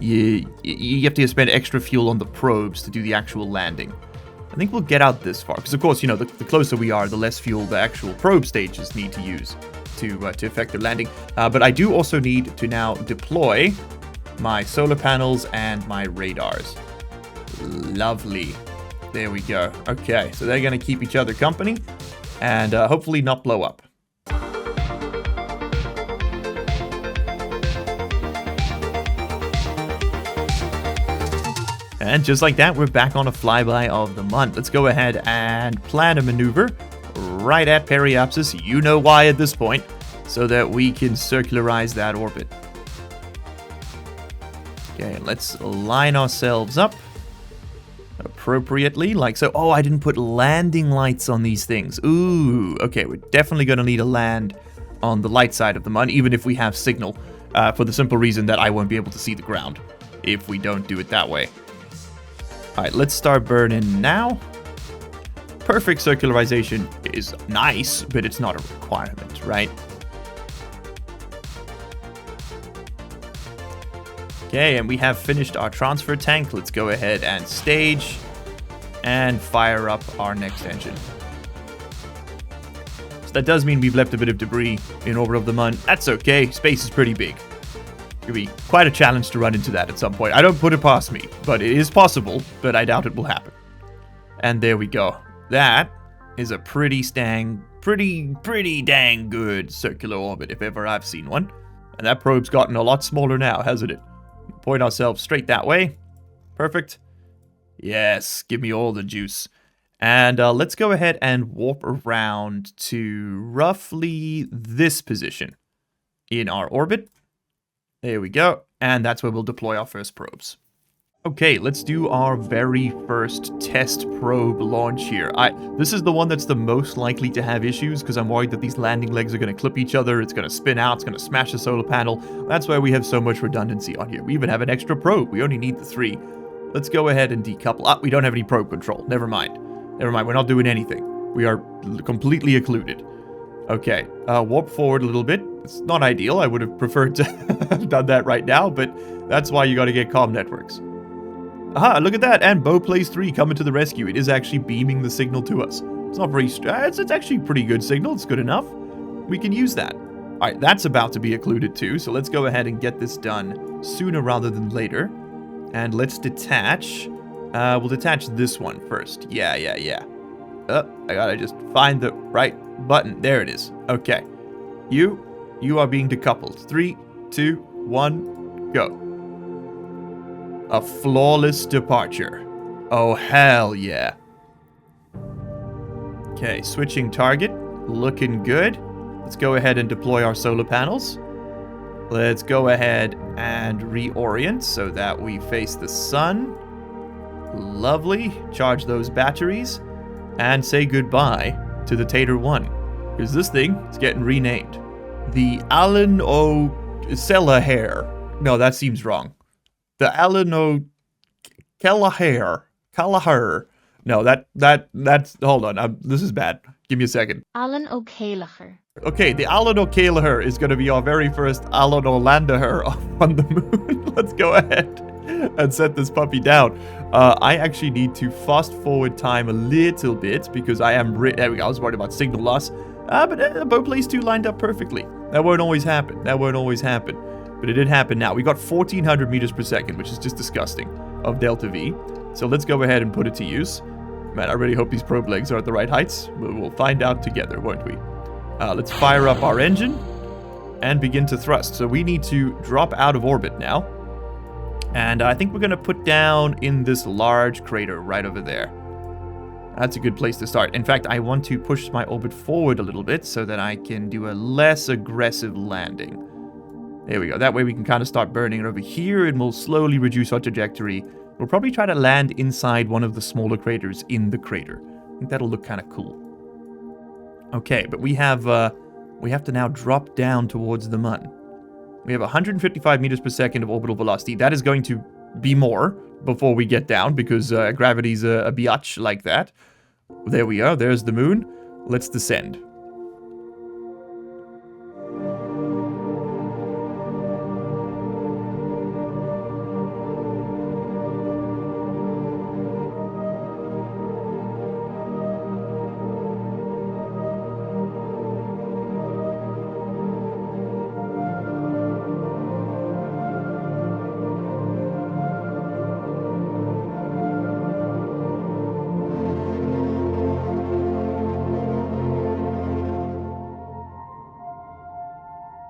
you have to spend extra fuel on the probes to do the actual landing. I think we'll get out this far, because of course, you know, the closer we are, the less fuel the actual probe stages need to use to effect their landing. But I do also need to now deploy my solar panels and my radars. Lovely. There we go. Okay, so they're going to keep each other company and hopefully not blow up. And just like that, we're back on a flyby of the month. Let's go ahead and plan a maneuver right at Periapsis. You know why at this point, so that we can circularize that orbit. Okay, let's line ourselves up appropriately, like so. Oh, I didn't put landing lights on these things. Ooh, okay, we're definitely going to need a land on the light side of the Mun, even if we have signal, for the simple reason that I won't be able to see the ground if we don't do it that way. Alright, let's start burning now. Perfect circularization is nice, but it's not a requirement, right? Okay, and we have finished our transfer tank. Let's go ahead and stage and fire up our next engine. So that does mean we've left a bit of debris in orbit of the Mun. That's okay. Space is pretty big. It'll be quite a challenge to run into that at some point. I don't put it past me, but it is possible, but I doubt it will happen. And there we go. That is a pretty dang good circular orbit if ever I've seen one. And that probe's gotten a lot smaller now, hasn't it? Point ourselves straight that way. Perfect. Yes, give me all the juice. And let's go ahead and warp around to roughly this position in our orbit. There we go. And that's where we'll deploy our first probes. Okay, let's do our very first test probe launch here. This is the one that's the most likely to have issues because I'm worried that these landing legs are going to clip each other, it's going to spin out, it's going to smash the solar panel. That's why we have so much redundancy on here. We even have an extra probe. We only need the 3. Let's go ahead and decouple. We don't have any probe control. Never mind. We're not doing anything. We are completely occluded. Okay, warp forward a little bit. It's not ideal. I would have preferred to have done that right now, but that's why you got to get comm networks. Aha, look at that, and Bowplace 3 coming to the rescue. It is actually beaming the signal to us. It's not very, it's actually a pretty good signal. It's good enough. We can use that. All right, that's about to be occluded too, so let's go ahead and get this done sooner rather than later. And let's detach. We'll detach this one first. Yeah. I gotta just find the right button. There it is. Okay. You are being decoupled. 3, 2, 1, go. A flawless departure. Oh, hell yeah. Okay, switching target. Looking good. Let's go ahead and deploy our solar panels. Let's go ahead and reorient so that we face the sun. Lovely. Charge those batteries. And say goodbye to the Tater 1. Because this thing is getting renamed. The Alan O'Cellagher. No, that seems wrong. The Alan O'Cellagher. No, that's, hold on, this is bad. Give me a second. Alan O'Cellagher. Okay, the Alan O'Cellagher is going to be our very first Alan O'Landaher on the moon. Let's go ahead and set this puppy down. I actually need to fast forward time a little bit because I am, there we go, I was worried about signal loss. But Bowplace 2 lined up perfectly. That won't always happen. But it did happen now. We got 1400 meters per second, which is just disgusting, of Delta V. So let's go ahead and put it to use. Man, I really hope these probe legs are at the right heights. We'll find out together, won't we? Let's fire up our engine and begin to thrust. So we need to drop out of orbit now. And I think we're going to put down in this large crater right over there. That's a good place to start. In fact, I want to push my orbit forward a little bit so that I can do a less aggressive landing. There we go. That way we can kind of start burning it over here and we'll slowly reduce our trajectory. We'll probably try to land inside one of the smaller craters in the crater. I think that'll look kind of cool. Okay, but we have to now drop down towards the Mun. We have 155 meters per second of orbital velocity. That is going to be more before we get down because gravity's a biatch like that. There we are. There's the moon. Let's descend.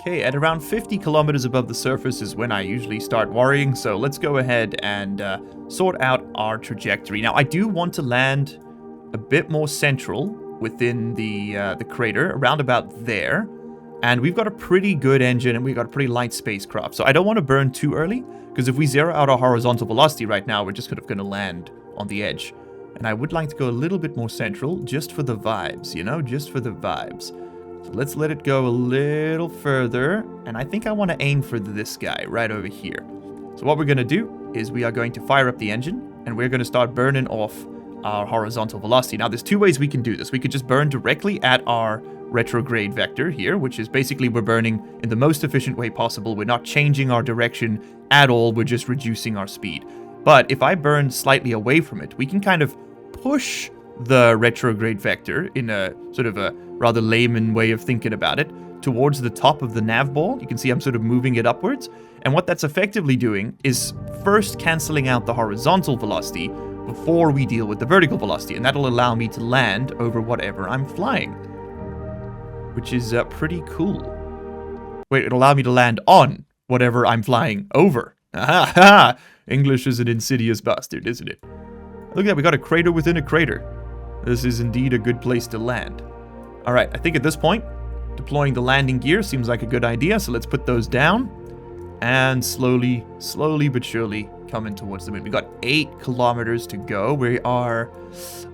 Okay, at around 50 kilometers above the surface is when I usually start worrying, so let's go ahead and sort out our trajectory. Now, I do want to land a bit more central within the crater, around about there. And we've got a pretty good engine and we've got a pretty light spacecraft, so I don't want to burn too early, because if we zero out our horizontal velocity right now, we're just kind of going to land on the edge. And I would like to go a little bit more central, just for the vibes, you know, just for the vibes. So let's let it go a little further, and I think I want to aim for this guy right over here. So what we're going to do is we are going to fire up the engine, and we're going to start burning off our horizontal velocity. Now, there's two ways we can do this. We could just burn directly at our retrograde vector here, which is basically we're burning in the most efficient way possible. We're not changing our direction at all. We're just reducing our speed. But if I burn slightly away from it, we can kind of push the retrograde vector in a sort of a rather layman way of thinking about it towards the top of the nav ball. You can see I'm sort of moving it upwards. And what that's effectively doing is first canceling out the horizontal velocity before we deal with the vertical velocity. And that'll allow me to land over whatever I'm flying, which is pretty cool. Wait, it'll allow me to land on whatever I'm flying over. Aha! English is an insidious bastard, isn't it? Look at that, we got a crater within a crater. This is indeed a good place to land. Alright, I think at this point, deploying the landing gear seems like a good idea, so let's put those down. And slowly but surely coming towards the moon. We got 8 kilometers to go. We are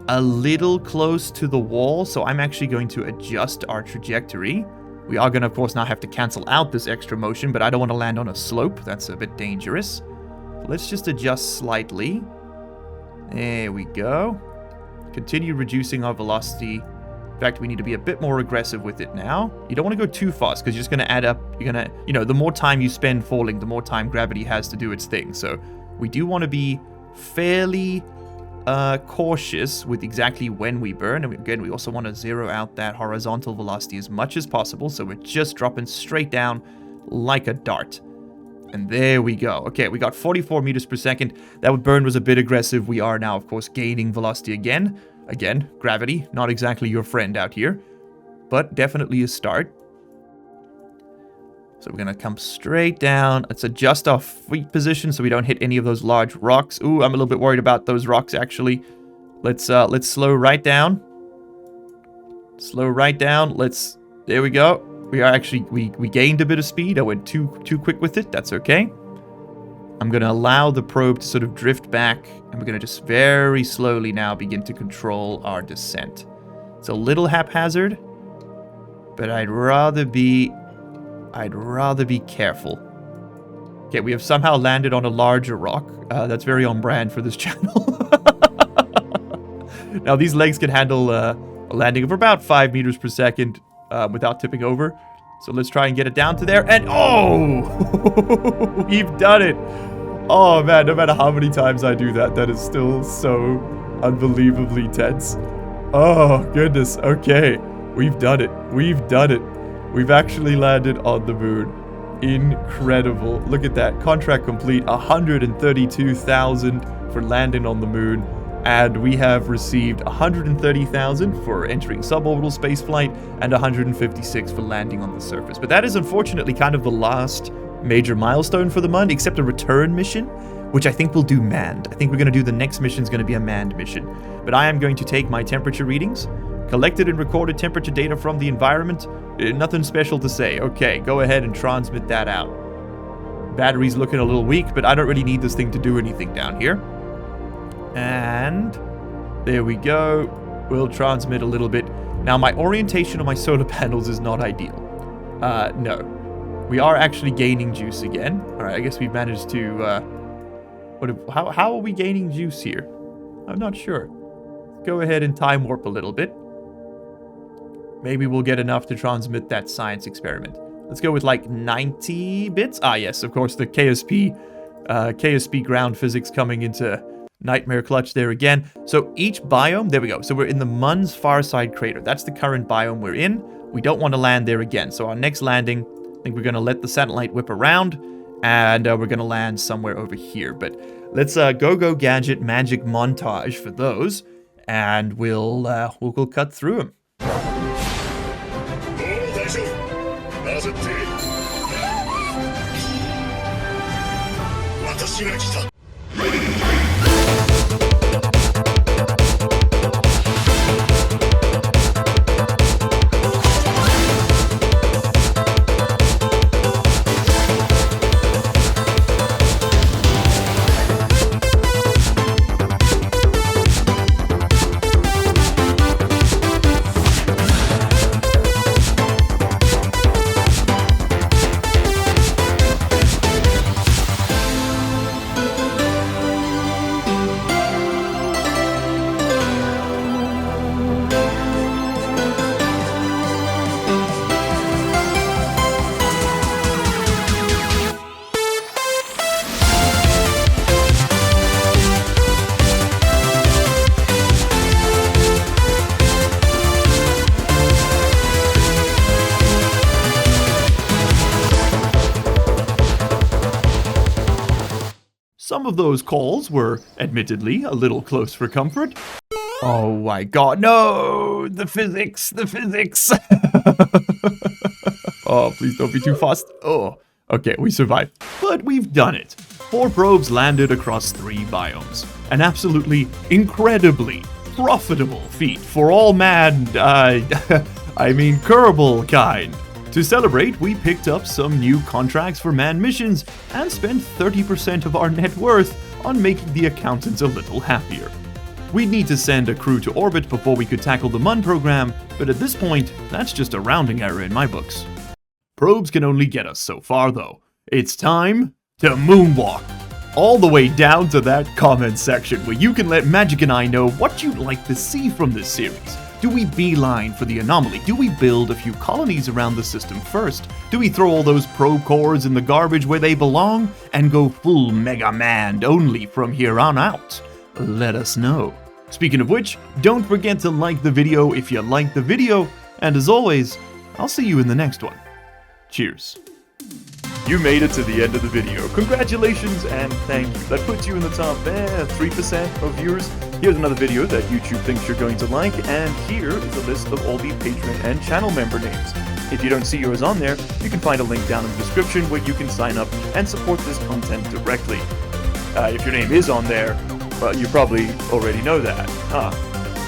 a little close to the wall, so I'm actually going to adjust our trajectory. We are going to, of course, now have to cancel out this extra motion, but I don't want to land on a slope. That's a bit dangerous. Let's just adjust slightly. There we go. Continue reducing our velocity. In fact, we need to be a bit more aggressive with it now. You don't want to go too fast because you're just going to add up. You're going to, the more time you spend falling, the more time gravity has to do its thing. So we do want to be fairly cautious with exactly when we burn. And again, we also want to zero out that horizontal velocity as much as possible. So we're just dropping straight down like a dart. And there we go. Okay, we got 44 meters per second. That burn was a bit aggressive. We are now, of course, gaining velocity again. Again, gravity, not exactly your friend out here, but definitely a start. So we're going to come straight down. Let's adjust our feet position so we don't hit any of those large rocks. Ooh, I'm a little bit worried about those rocks, actually. Let's slow right down. Slow right down. There we go. We are actually, we gained a bit of speed. I went too quick with it. That's okay. I'm going to allow the probe to sort of drift back, and we're going to just very slowly now begin to control our descent. It's a little haphazard, but I'd rather be careful. Okay, we have somehow landed on a larger rock. That's very on brand for this channel. Now, these legs can handle a landing of about 5 meters per second without tipping over. So let's try and get it down to there. And oh, we've done it. Oh man, no matter how many times I do that, that is still so unbelievably tense. Oh goodness. Okay, we've done it. We've done it. We've actually landed on the moon. Incredible. Look at that. Contract complete. 132,000 for landing on the moon. And we have received 130,000 for entering suborbital spaceflight and 156 for landing on the surface. But that is unfortunately kind of the last major milestone for the month, except a return mission, which I think we'll do manned. I think we're going to do the next mission is going to be a manned mission. But I am going to take my temperature readings, collected and recorded temperature data from the environment. Nothing special to say. Okay, go ahead and transmit that out. Battery's looking a little weak, but I don't really need this thing to do anything down here. And there we go. We'll transmit a little bit. Now, my orientation on my solar panels is not ideal. No. We are actually gaining juice again. All right, I guess we've managed to... how are we gaining juice here? I'm not sure. Go ahead and time warp a little bit. Maybe we'll get enough to transmit that science experiment. Let's go with like 90 bits. Ah, yes, of course, the KSP ground physics coming into nightmare clutch there again. So each biome, there we go. So we're in the Mun's Farside crater. That's the current biome we're in. We don't want to land there again. So our next landing, I think we're going to let the satellite whip around, and we're going to land somewhere over here. But let's go gadget magic montage for those, and we'll cut through them. of those calls were admittedly a little close for comfort. Oh my god, no! The physics! Oh, please don't be too fast. Oh, okay, we survived. But we've done it. 4 probes landed across 3 biomes. An absolutely incredibly profitable feat for all Kerbal kind. To celebrate, we picked up some new contracts for manned missions and spent 30% of our net worth on making the accountants a little happier. We'd need to send a crew to orbit before we could tackle the MUN program, but at this point, that's just a rounding error in my books. Probes can only get us so far though. It's time to moonwalk. All the way down to that comment section where you can let Magic and I know what you'd like to see from this series. Do we beeline for the anomaly? Do we build a few colonies around the system first? Do we throw all those probe cores in the garbage where they belong and go full Mega Man only from here on out? Let us know. Speaking of which, don't forget to like the video if you like the video, and as always, I'll see you in the next one. Cheers. You made it to the end of the video. Congratulations and thank you. That puts you in the top 3% of viewers. Here's another video that YouTube thinks you're going to like, and here is a list of all the patron and channel member names. If you don't see yours on there, you can find a link down in the description where you can sign up and support this content directly. If your name is on there, well, you probably already know that, huh?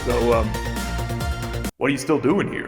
So, what are you still doing here?